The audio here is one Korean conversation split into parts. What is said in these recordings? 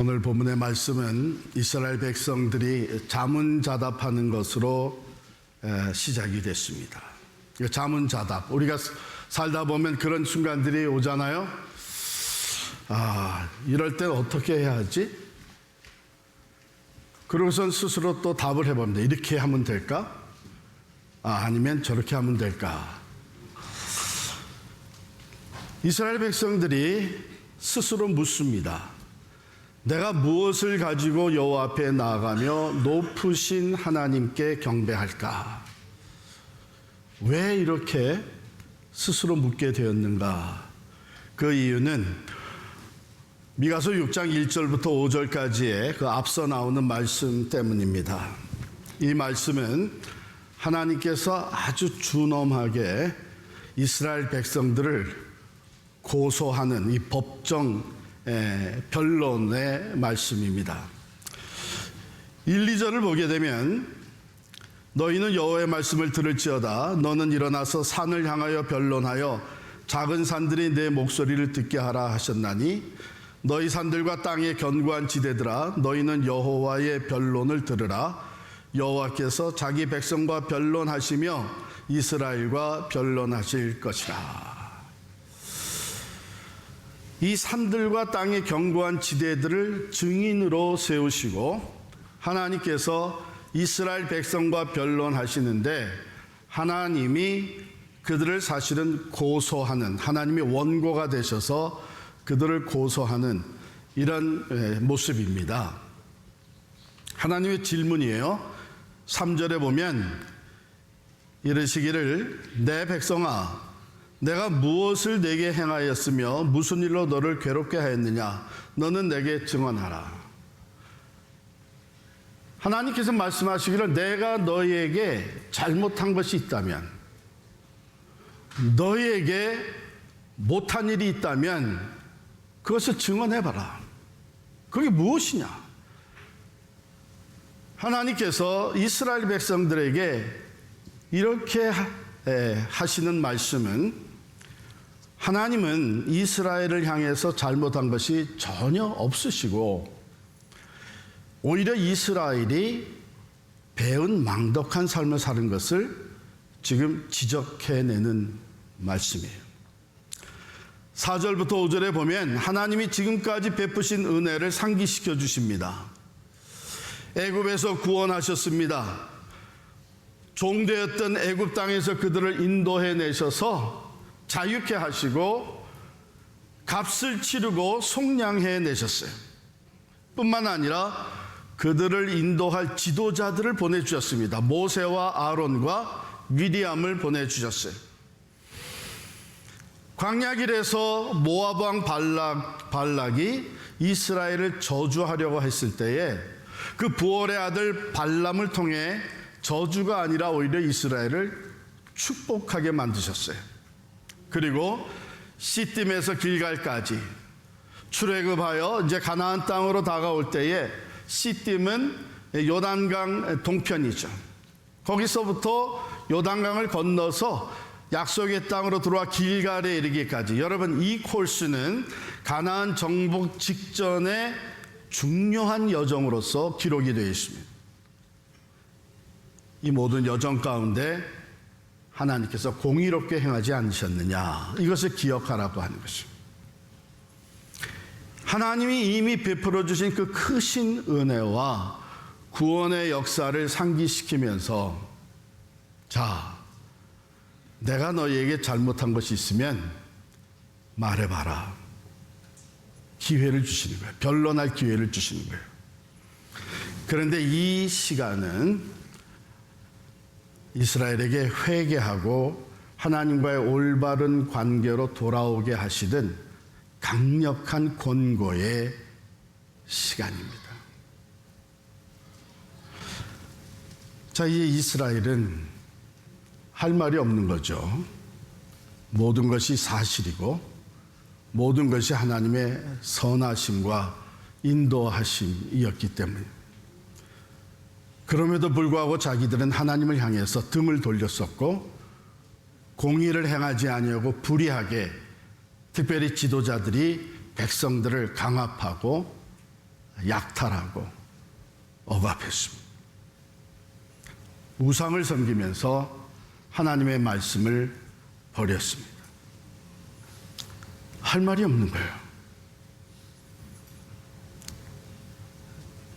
오늘 본문의 말씀은 이스라엘 백성들이 자문자답하는 것으로 시작이 됐습니다. 자문자답, 우리가 살다 보면 그런 순간들이 오잖아요. 이럴 땐 어떻게 해야 하지? 그러고선 스스로 또 답을 해봅니다. 이렇게 하면 될까? 아니면 저렇게 하면 될까? 이스라엘 백성들이 스스로 묻습니다. 내가 무엇을 가지고 여호와 앞에 나아가며 높으신 하나님께 경배할까? 왜 이렇게 스스로 묻게 되었는가? 그 이유는 미가서 6장 1절부터 5절까지의 그 앞서 나오는 말씀 때문입니다. 이 말씀은 하나님께서 아주 준엄하게 이스라엘 백성들을 고소하는 이 법정 변론의 말씀입니다. 1, 2절을 보게 되면 너희는 여호와의 말씀을 들을지어다. 너는 일어나서 산을 향하여 변론하여 작은 산들이 내 목소리를 듣게 하라 하셨나니 너희 산들과 땅의 견고한 지대들아 너희는 여호와의 변론을 들으라. 여호와께서 자기 백성과 변론하시며 이스라엘과 변론하실 것이라. 이 산들과 땅의 견고한 지대들을 증인으로 세우시고 하나님께서 이스라엘 백성과 변론하시는데 하나님이 그들을 사실은 고소하는, 하나님의 원고가 되셔서 그들을 고소하는 이런 모습입니다. 하나님의 질문이에요. 3절에 보면 이르시기를 내 백성아 내가 무엇을 내게 행하였으며 무슨 일로 너를 괴롭게 하였느냐? 너는 내게 증언하라. 하나님께서 말씀하시기를 내가 너희에게 잘못한 것이 있다면, 너희에게 못한 일이 있다면 그것을 증언해봐라. 그게 무엇이냐? 하나님께서 이스라엘 백성들에게 이렇게 하시는 말씀은 하나님은 이스라엘을 향해서 잘못한 것이 전혀 없으시고 오히려 이스라엘이 배은 망덕한 삶을 사는 것을 지금 지적해내는 말씀이에요. 4절부터 5절에 보면 하나님이 지금까지 베푸신 은혜를 상기시켜 주십니다. 애굽에서 구원하셨습니다. 종되었던 애굽 땅에서 그들을 인도해 내셔서 자유케 하시고 값을 치르고 속량해 내셨어요. 뿐만 아니라 그들을 인도할 지도자들을 보내주셨습니다. 모세와 아론과 미리암을 보내주셨어요. 광야길에서 모압 왕 발락이 이스라엘을 저주하려고 했을 때에 그 부올의 아들 발람을 통해 저주가 아니라 오히려 이스라엘을 축복하게 만드셨어요. 그리고 시딤에서 길갈까지 출애굽하여 이제 가나안 땅으로 다가올 때에 시딤은 요단강 동편이죠. 거기서부터 요단강을 건너서 약속의 땅으로 들어와 길갈에 이르기까지, 여러분 이 코스는 가나안 정복 직전의 중요한 여정으로서 기록이 되어 있습니다. 이 모든 여정 가운데 하나님께서 공의롭게 행하지 않으셨느냐, 이것을 기억하라고 하는 것입니다. 하나님이 이미 베풀어 주신 그 크신 은혜와 구원의 역사를 상기시키면서 자, 내가 너희에게 잘못한 것이 있으면 말해봐라. 기회를 주시는 거예요. 변론할 기회를 주시는 거예요. 그런데 이 시간은 이스라엘에게 회개하고 하나님과의 올바른 관계로 돌아오게 하시던 강력한 권고의 시간입니다. 자, 이제 이스라엘은 할 말이 없는 거죠. 모든 것이 사실이고 모든 것이 하나님의 선하심과 인도하심이었기 때문에, 그럼에도 불구하고 자기들은 하나님을 향해서 등을 돌렸었고 공의를 행하지 아니하고 불의하게 특별히 지도자들이 백성들을 강압하고 약탈하고 억압했습니다. 우상을 섬기면서 하나님의 말씀을 버렸습니다. 할 말이 없는 거예요.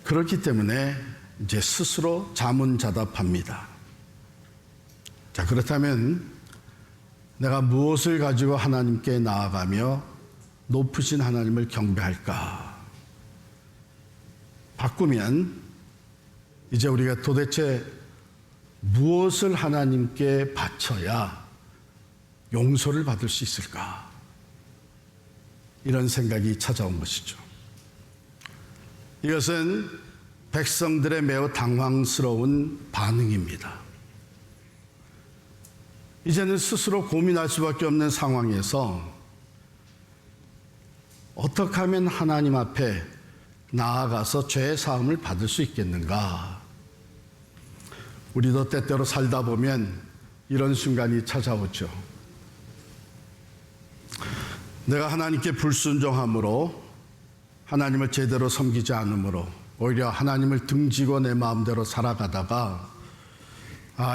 그렇기 때문에 이제 스스로 자문자답합니다. 자, 그렇다면 내가 무엇을 가지고 하나님께 나아가며 높으신 하나님을 경배할까? 바꾸면 이제 우리가 도대체 무엇을 하나님께 바쳐야 용서를 받을 수 있을까? 이런 생각이 찾아온 것이죠. 이것은 백성들의 매우 당황스러운 반응입니다. 이제는 스스로 고민할 수밖에 없는 상황에서 어떻게 하면 하나님 앞에 나아가서 죄의 사함을 받을 수 있겠는가? 우리도 때때로 살다 보면 이런 순간이 찾아오죠. 내가 하나님께 불순종함으로, 하나님을 제대로 섬기지 않으므로 오히려 하나님을 등지고 내 마음대로 살아가다가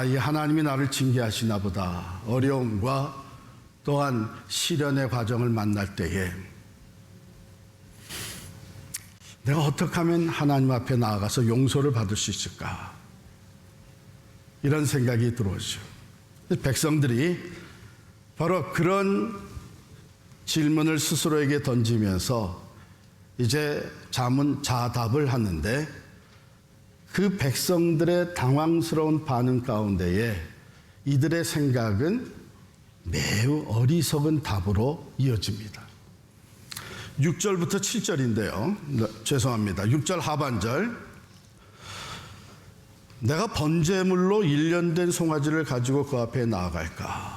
이 하나님이 나를 징계하시나 보다, 어려움과 또한 시련의 과정을 만날 때에 내가 어떻게 하면 하나님 앞에 나아가서 용서를 받을 수 있을까? 이런 생각이 들어오죠. 백성들이 바로 그런 질문을 스스로에게 던지면서 이제 자문자답을 하는데, 그 백성들의 당황스러운 반응 가운데에 이들의 생각은 매우 어리석은 답으로 이어집니다. 6절부터 7절인데요. 죄송합니다. 6절 하반절. 내가 번제물로 1년 된 송아지를 가지고 그 앞에 나아갈까?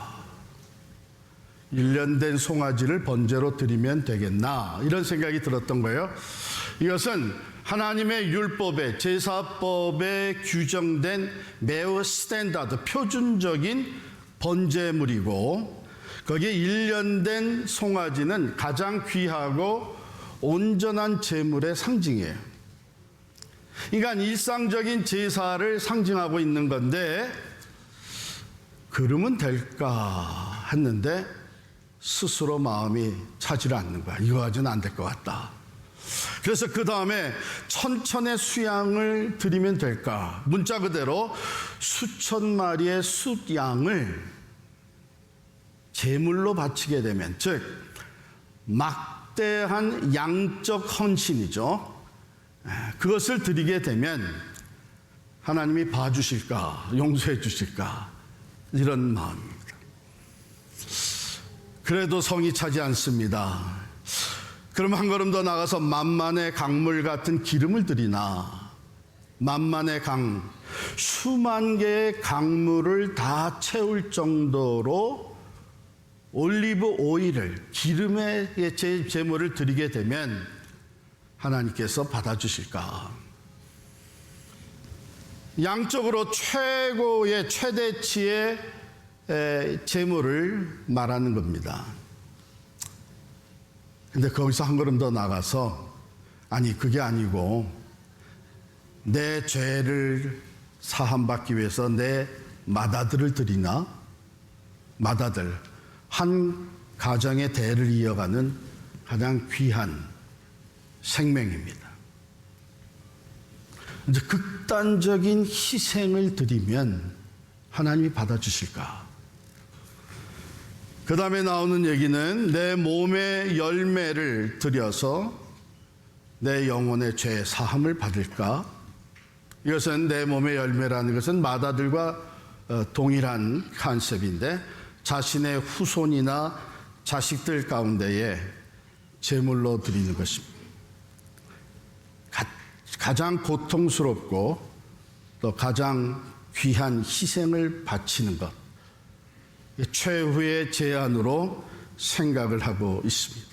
1년 된 송아지를 번제로 드리면 되겠나? 이런 생각이 들었던 거예요. 이것은 하나님의 율법에, 제사법에 규정된 매우 스탠다드, 표준적인 번제물이고, 거기에 1년 된 송아지는 가장 귀하고 온전한 제물의 상징이에요. 그러니까 일상적인 제사를 상징하고 있는 건데, 그러면 될까 했는데 스스로 마음이 차지를 않는 거야. 이거 가지고는 안 될 것 같다. 그래서 그 다음에 천천의 수양을 드리면 될까? 문자 그대로 수천 마리의 숫양을 제물로 바치게 되면, 즉 막대한 양적 헌신이죠. 그것을 드리게 되면 하나님이 봐주실까? 용서해 주실까? 이런 마음입니다. 그래도 성이 차지 않습니다. 그럼 한 걸음 더 나가서 만만의 강물 같은 기름을 드리나? 만만의 강, 수만 개의 강물을 다 채울 정도로 올리브 오일을, 기름의 제물을 드리게 되면 하나님께서 받아주실까? 양적으로 최고의 최대치의 제물을 말하는 겁니다. 근데 거기서 한 걸음 더 나가서, 아니 그게 아니고 내 죄를 사함받기 위해서 내 맏아들을 드리나? 맏아들, 한 가정의 대를 이어가는 가장 귀한 생명입니다. 이제 극단적인 희생을 드리면 하나님이 받아주실까? 그 다음에 나오는 얘기는 내 몸의 열매를 드려서 내 영혼의 죄 사함을 받을까? 이것은 내 몸의 열매라는 것은 맏아들과 동일한 컨셉인데, 자신의 후손이나 자식들 가운데에 제물로 드리는 것입니다. 가장 고통스럽고 또 가장 귀한 희생을 바치는 것, 최후의 제안으로 생각을 하고 있습니다.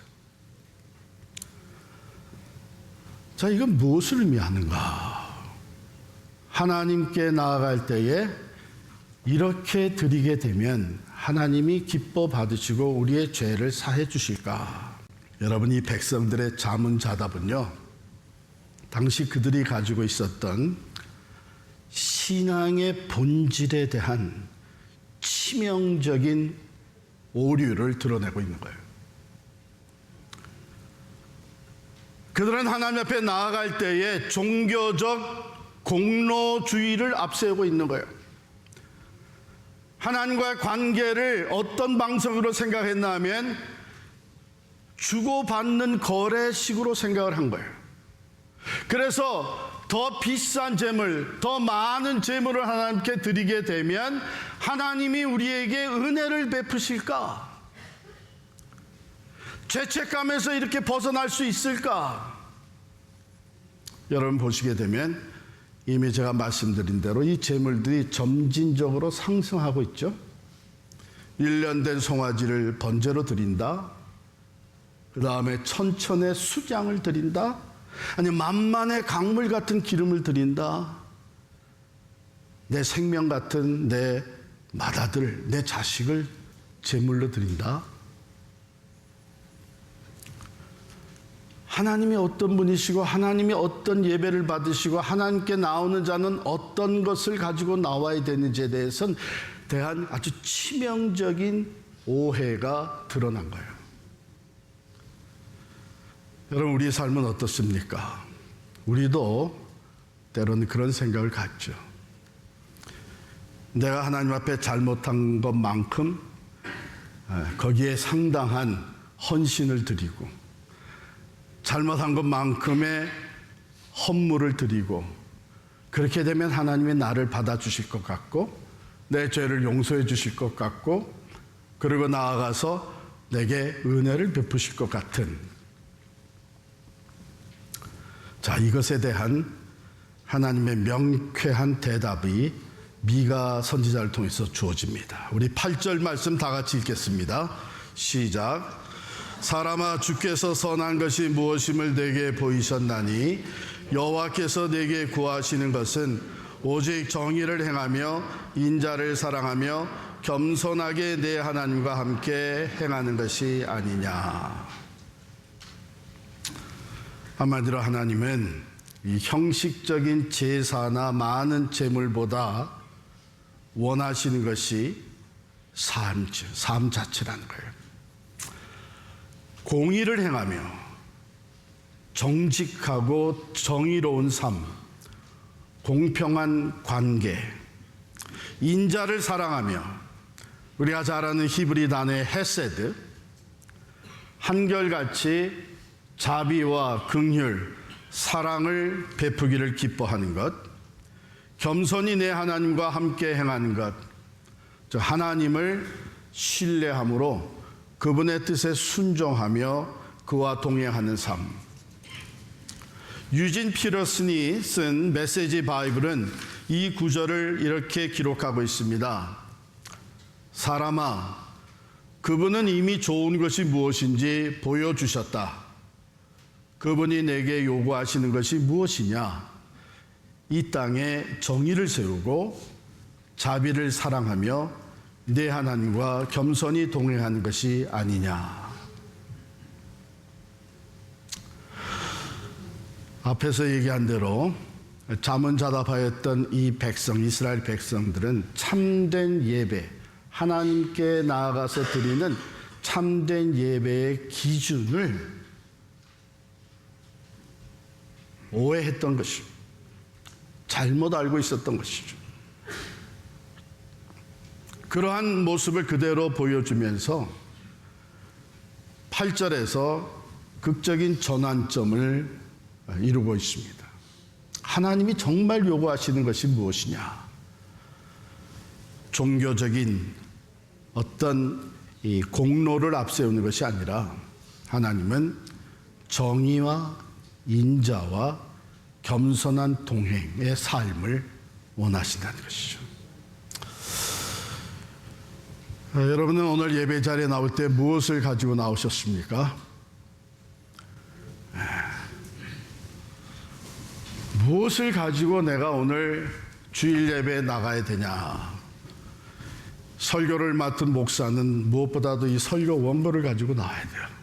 자, 이건 무엇을 의미하는가? 하나님께 나아갈 때에 이렇게 드리게 되면 하나님이 기뻐 받으시고 우리의 죄를 사해 주실까? 여러분, 이 백성들의 자문자답은요, 당시 그들이 가지고 있었던 신앙의 본질에 대한 치명적인 오류를 드러내고 있는 거예요. 그들은 하나님 앞에 나아갈 때에 종교적 공로주의를 앞세우고 있는 거예요. 하나님과의 관계를 어떤 방식으로 생각했나 하면 주고받는 거래식으로 생각을 한 거예요. 그래서 더 비싼 재물, 더 많은 재물을 하나님께 드리게 되면 하나님이 우리에게 은혜를 베푸실까? 죄책감에서 이렇게 벗어날 수 있을까? 여러분 보시게 되면 이미 제가 말씀드린 대로 이 재물들이 점진적으로 상승하고 있죠. 1년 된 송아지를 번제로 드린다. 그 다음에 천천의 수장을 드린다. 아니 만만의 강물 같은 기름을 드린다. 내 생명 같은 내 맏아들, 내 자식을 제물로 드린다. 하나님이 어떤 분이시고 하나님이 어떤 예배를 받으시고 하나님께 나오는 자는 어떤 것을 가지고 나와야 되는지에 대한 아주 치명적인 오해가 드러난 거예요. 여러분 우리의 삶은 어떻습니까? 우리도 때로는 그런 생각을 갖죠. 내가 하나님 앞에 잘못한 것만큼 거기에 상당한 헌신을 드리고 잘못한 것만큼의 헌물을 드리고 그렇게 되면 하나님이 나를 받아주실 것 같고 내 죄를 용서해 주실 것 같고 그리고 나아가서 내게 은혜를 베푸실 것 같은 자, 이것에 대한 하나님의 명쾌한 대답이 미가 선지자를 통해서 주어집니다. 우리 8절 말씀 다 같이 읽겠습니다. 시작. 사람아 주께서 선한 것이 무엇임을 내게 보이셨나니 여호와께서 내게 구하시는 것은 오직 정의를 행하며 인자를 사랑하며 겸손하게 내 하나님과 함께 행하는 것이 아니냐. 한마디로 하나님은 이 형식적인 제사나 많은 제물보다 원하시는 것이 삶 자체라는 거예요. 공의를 행하며 정직하고 정의로운 삶, 공평한 관계, 인자를 사랑하며 우리가 잘 아는 히브리 단어의 헤세드, 한결같이 자비와 긍휼, 사랑을 베푸기를 기뻐하는 것, 겸손히 내 하나님과 함께 행하는 것, 즉 하나님을 신뢰함으로 그분의 뜻에 순종하며 그와 동행하는 삶. 유진 피터슨이 쓴 메시지 바이블은 이 구절을 이렇게 기록하고 있습니다. 사람아, 그분은 이미 좋은 것이 무엇인지 보여주셨다. 그분이 내게 요구하시는 것이 무엇이냐? 이 땅에 정의를 세우고 자비를 사랑하며 내 하나님과 겸손히 동행하는 것이 아니냐. 앞에서 얘기한 대로 자문자답하였던 이 백성, 이스라엘 백성들은 참된 예배, 하나님께 나아가서 드리는 참된 예배의 기준을 오해했던 것이죠. 잘못 알고 있었던 것이죠. 그러한 모습을 그대로 보여주면서 8절에서 극적인 전환점을 이루고 있습니다. 하나님이 정말 요구하시는 것이 무엇이냐? 종교적인 어떤 이 공로를 앞세우는 것이 아니라 하나님은 정의와 인자와 겸손한 동행의 삶을 원하신다는 것이죠. 여러분은 오늘 예배 자리에 나올 때 무엇을 가지고 나오셨습니까? 무엇을 가지고 내가 오늘 주일 예배에 나가야 되냐? 설교를 맡은 목사는 무엇보다도 이 설교 원고를 가지고 나와야 돼요.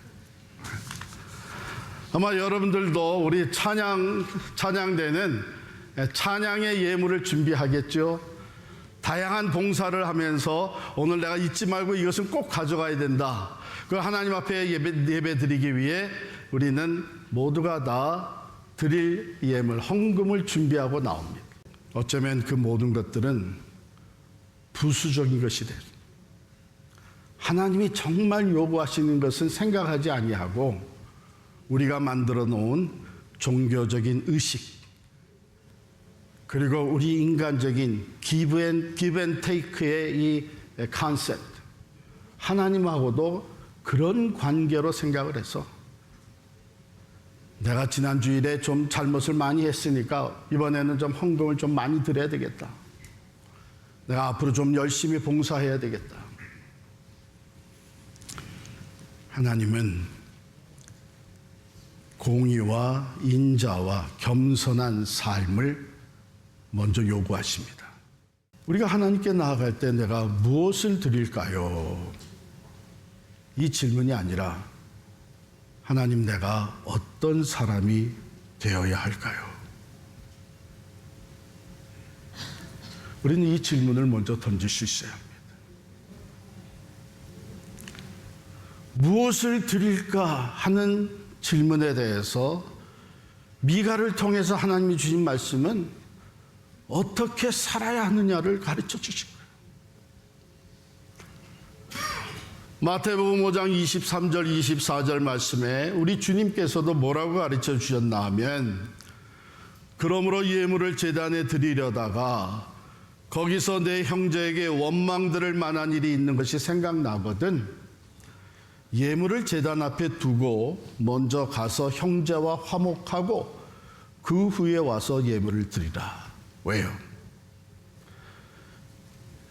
아마 여러분들도 우리 찬양대는 찬양의 예물을 준비하겠죠. 다양한 봉사를 하면서 오늘 내가 잊지 말고 이것은 꼭 가져가야 된다. 그 하나님 앞에 예배 드리기 위해 우리는 모두가 다 드릴 예물, 헌금을 준비하고 나옵니다. 어쩌면 그 모든 것들은 부수적인 것이 돼요. 하나님이 정말 요구하시는 것은 생각하지 아니하고 우리가 만들어 놓은 종교적인 의식, 그리고 우리 인간적인 give and take의 이 컨셉트, 하나님하고도 그런 관계로 생각을 해서 내가 지난 주일에 좀 잘못을 많이 했으니까 이번에는 좀 헌금을 좀 많이 드려야 되겠다. 내가 앞으로 좀 열심히 봉사해야 되겠다. 하나님은 공의와 인자와 겸손한 삶을 먼저 요구하십니다. 우리가 하나님께 나아갈 때 내가 무엇을 드릴까요? 이 질문이 아니라 하나님, 내가 어떤 사람이 되어야 할까요? 우리는 이 질문을 먼저 던질 수 있어야 합니다. 무엇을 드릴까 하는 질문에 대해서 미가를 통해서 하나님이 주신 말씀은 어떻게 살아야 하느냐를 가르쳐 주신 거예요. 마태복음 5장 23절 24절 말씀에 우리 주님께서도 뭐라고 가르쳐 주셨나 하면, 그러므로 예물을 제단에 드리려다가 거기서 내 형제에게 원망 들을 만한 일이 있는 것이 생각나거든 예물을 제단 앞에 두고 먼저 가서 형제와 화목하고 그 후에 와서 예물을 드리라. 왜요?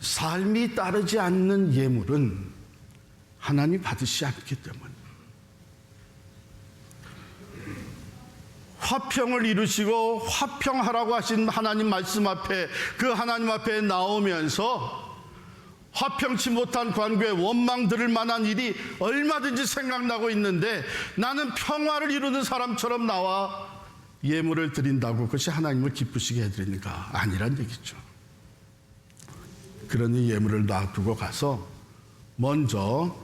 삶이 따르지 않는 예물은 하나님 받으시지 않기 때문에, 화평을 이루시고 화평하라고 하신 하나님 말씀 앞에, 그 하나님 앞에 나오면서 화평치 못한 관계에 원망 들을 만한 일이 얼마든지 생각나고 있는데 나는 평화를 이루는 사람처럼 나와 예물을 드린다고 그것이 하나님을 기쁘시게 해드리는가? 아니란 얘기죠. 그러니 예물을 놔두고 가서 먼저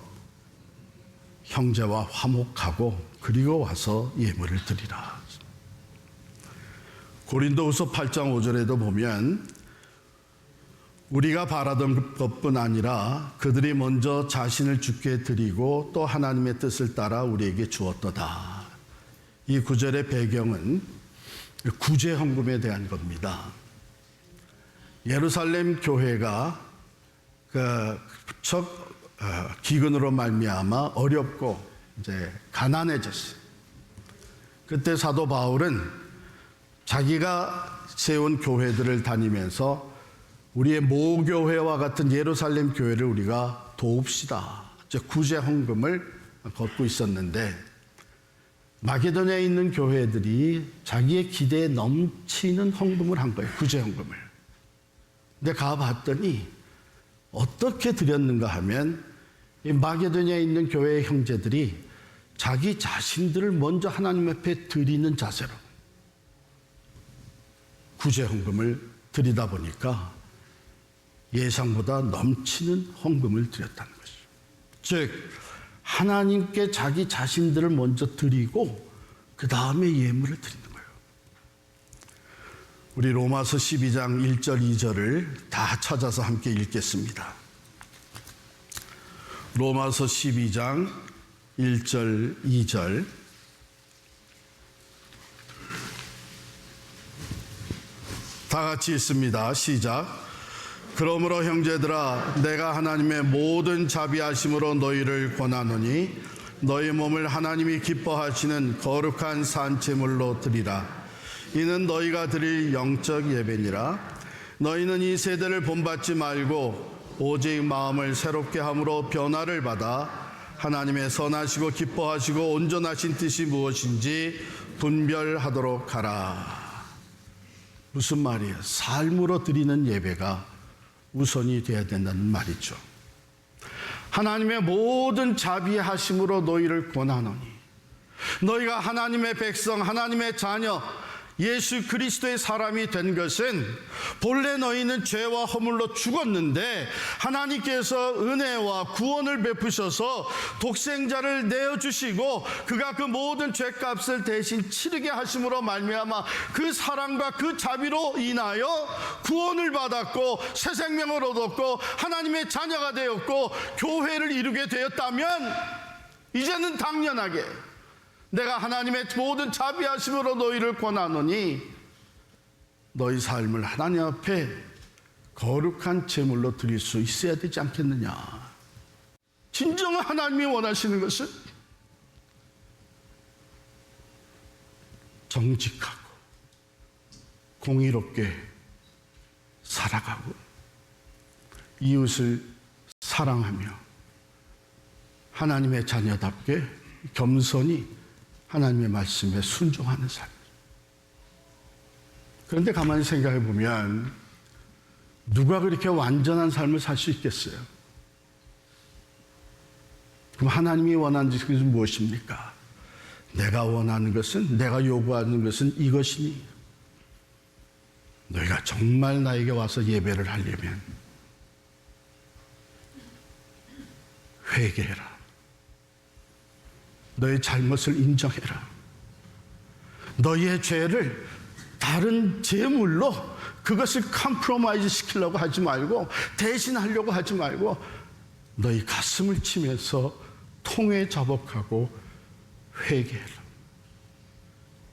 형제와 화목하고 그리고 와서 예물을 드리라. 고린도후서 8장 5절에도 보면 우리가 바라던 것뿐 아니라 그들이 먼저 자신을 주께 드리고 또 하나님의 뜻을 따라 우리에게 주었도다. 이 구절의 배경은 구제 헌금에 대한 겁니다. 예루살렘 교회가 기근으로 말미암아 어렵고 이제 가난해졌어요. 그때 사도 바울은 자기가 세운 교회들을 다니면서 우리의 모교회와 같은 예루살렘 교회를 우리가 도웁시다. 구제 헌금을 걷고 있었는데 마게도냐에 있는 교회들이 자기의 기대에 넘치는 헌금을 한 거예요. 구제 헌금을. 근데 가봤더니 어떻게 드렸는가 하면 이 마게도냐에 있는 교회의 형제들이 자기 자신들을 먼저 하나님 앞에 드리는 자세로 구제 헌금을 드리다 보니까 예상보다 넘치는 헌금을 드렸다는 것이죠. 즉 하나님께 자기 자신들을 먼저 드리고 그 다음에 예물을 드리는 거예요. 우리 로마서 12장 1절 2절을 다 찾아서 함께 읽겠습니다. 로마서 12장 1절 2절 다 같이 읽습니다. 시작. 그러므로 형제들아, 내가 하나님의 모든 자비하심으로 너희를 권하노니 너희 몸을 하나님이 기뻐하시는 거룩한 산제물로 드리라. 이는 너희가 드릴 영적 예배니라. 너희는 이 세대를 본받지 말고 오직 마음을 새롭게 함으로 변화를 받아 하나님의 선하시고 기뻐하시고 온전하신 뜻이 무엇인지 분별하도록 하라. 무슨 말이에요? 삶으로 드리는 예배가 우선이 되어야 된다는 말이죠. 하나님의 모든 자비하심으로 너희를 권하노니, 너희가 하나님의 백성, 하나님의 자녀, 예수 그리스도의 사람이 된 것은 본래 너희는 죄와 허물로 죽었는데 하나님께서 은혜와 구원을 베푸셔서 독생자를 내어주시고 그가 그 모든 죄값을 대신 치르게 하심으로 말미암아 그 사랑과 그 자비로 인하여 구원을 받았고 새 생명을 얻었고 하나님의 자녀가 되었고 교회를 이루게 되었다면 이제는 당연하게 내가 하나님의 모든 자비하심으로 너희를 권하노니 너희 삶을 하나님 앞에 거룩한 제물로 드릴 수 있어야 되지 않겠느냐. 진정한 하나님이 원하시는 것은 정직하고 공의롭게 살아가고 이웃을 사랑하며 하나님의 자녀답게 겸손히 하나님의 말씀에 순종하는 삶. 그런데 가만히 생각해 보면 누가 그렇게 완전한 삶을 살 수 있겠어요? 그럼 하나님이 원하는 것은 무엇입니까? 내가 원하는 것은, 내가 요구하는 것은 이것이니 너희가 정말 나에게 와서 예배를 하려면 회개해라. 너의 잘못을 인정해라. 너희의 죄를 다른 제물로 그것을 컴프로마이즈 시키려고 하지 말고 대신하려고 하지 말고 너희 가슴을 치면서 통회 자복하고 회개해라.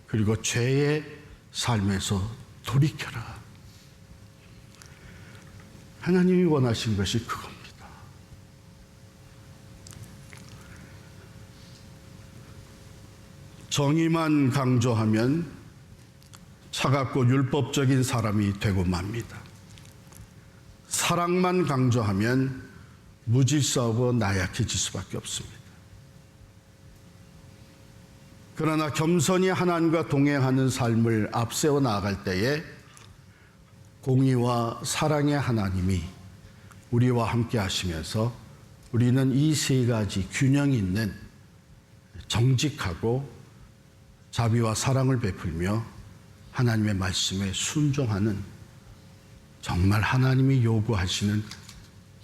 그리고 죄의 삶에서 돌이켜라. 하나님이 원하신 것이 그겁니다. 정의만 강조하면 차갑고 율법적인 사람이 되고 맙니다. 사랑만 강조하면 무질서하고 나약해질 수밖에 없습니다. 그러나 겸손히 하나님과 동행하는 삶을 앞세워 나아갈 때에 공의와 사랑의 하나님이 우리와 함께 하시면서 우리는 이 세 가지 균형 있는 정직하고 자비와 사랑을 베풀며 하나님의 말씀에 순종하는 정말 하나님이 요구하시는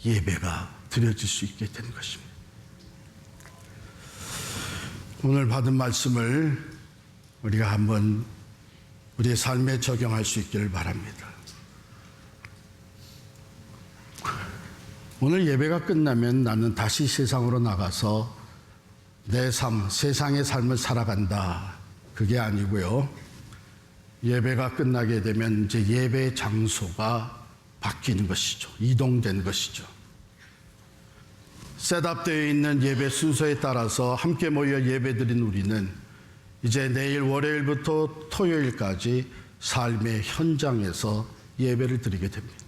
예배가 드려질 수 있게 된 것입니다. 오늘 받은 말씀을 우리가 한번 우리의 삶에 적용할 수 있기를 바랍니다. 오늘 예배가 끝나면 나는 다시 세상으로 나가서 내 삶, 세상의 삶을 살아간다. 그게 아니고요. 예배가 끝나게 되면 이제 예배 장소가 바뀌는 것이죠. 이동된 것이죠. 셋업되어 있는 예배 순서에 따라서 함께 모여 예배드린 우리는 이제 내일 월요일부터 토요일까지 삶의 현장에서 예배를 드리게 됩니다.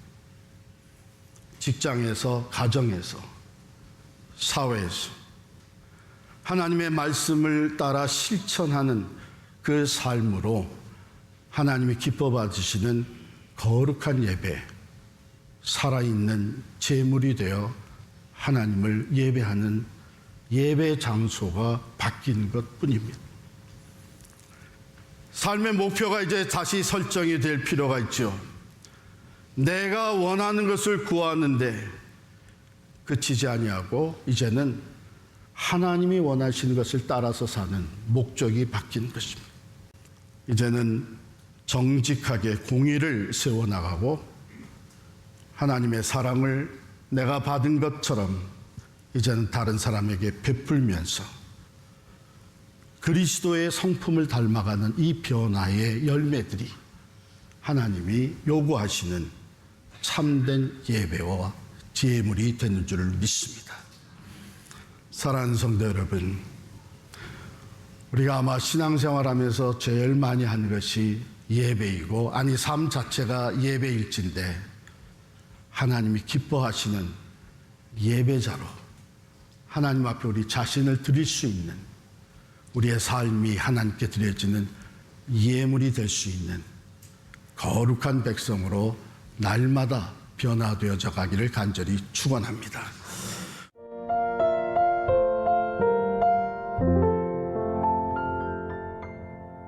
직장에서, 가정에서, 사회에서 하나님의 말씀을 따라 실천하는 그 삶으로 하나님이 기뻐 받으시는 거룩한 예배, 살아있는 제물이 되어 하나님을 예배하는 예배 장소가 바뀐 것뿐입니다. 삶의 목표가 이제 다시 설정이 될 필요가 있죠. 내가 원하는 것을 구하는데 그치지 아니하고 이제는 하나님이 원하시는 것을 따라서 사는 목적이 바뀐 것입니다. 이제는 정직하게 공의를 세워나가고 하나님의 사랑을 내가 받은 것처럼 이제는 다른 사람에게 베풀면서 그리스도의 성품을 닮아가는 이 변화의 열매들이 하나님이 요구하시는 참된 예배와 제물이 되는 줄을 믿습니다. 사랑하는 성도 여러분, 우리가 아마 신앙생활하면서 제일 많이 하는 것이 예배이고, 아니 삶 자체가 예배일진데 하나님이 기뻐하시는 예배자로 하나님 앞에 우리 자신을 드릴 수 있는, 우리의 삶이 하나님께 드려지는 예물이 될 수 있는 거룩한 백성으로 날마다 변화되어져 가기를 간절히 축원합니다.